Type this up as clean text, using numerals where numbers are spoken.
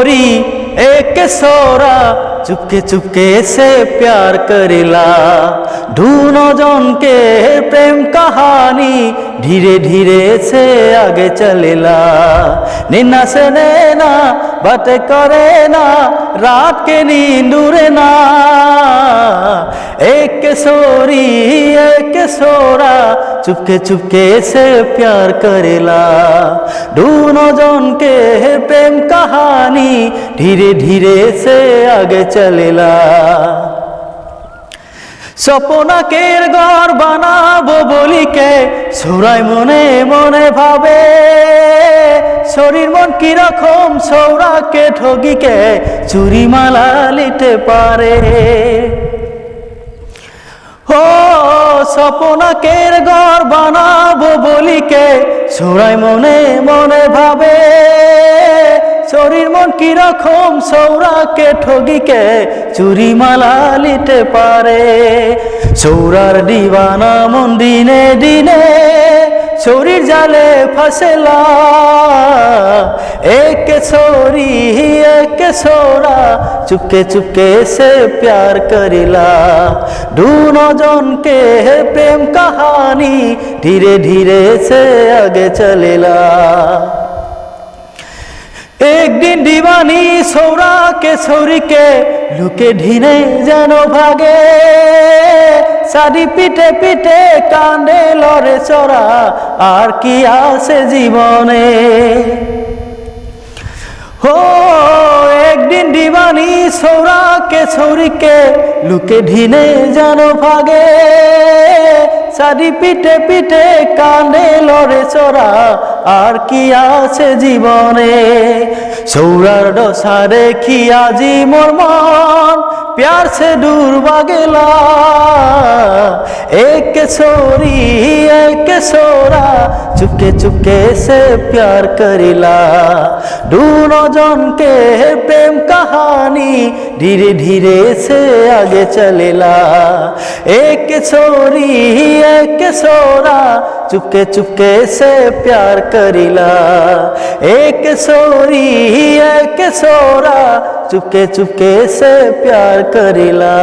छोरी एक सोरा चुपके चुपके से प्यार करेला। दोनों जन के प्रेम कहानी धीरे धीरे से आगे चलेला। निन्ना से नैना बातें करे ना, रात के नींद उड़े ना। एक सोरी एक सोरा चुपके चुपके से प्यार करेला। दोनों जन के प्रेम कहानी धीरे धीरे से आगे चलेला। স্বপ্নকের ঘর বানাবো বলিকে সৌরাই মনে মনে ভাবে। শরীর মন কিরকম সৌরাকে ঠগিকে চুরি মালা নিতে পারে। ও স্বপ্নকের ঘর বানাবো বলিকে সৌরাই মনে মনে ভাবে। শরীর মন কিরকম সৌরাকে ঠগিকে চুরি মালা নিতে পারে। সৌরার দিবানা মন দিনে দিনে শরীর জালে ফাঁসেলা। एक छोरी एक सोरा चुपके चुपके से प्यार करेला। दोनों जन के प्रेम कहानी धीरे धीरे से आगे चलेला। एक दिन दीवानी सौरा के छोरी के लुके ढीने जानो भागे। शादी पीटे पीटे कांदे लड़े चोरा आर की आसे जीवने। हो एक दिन दीवानी सौरा के छोरी के लुके ढीने जानो भागे। शादी पीटे पीटे कांदे लड़े चोरा आर की आसे जीवने। सौरार दशा देखी आजी मोर मन प्यार से दूर भागेला। एक छोरी एक सोरा चुपके चुपके से प्यार करेला। दोनों जन के प्रेम कहानी धीरे धीरे से आगे चलेला। एक छोरी एक सोरा चुपके चुपके से प्यार करेला। एक छोरी एक सोरा चुपके चुपके से प्यार करेला।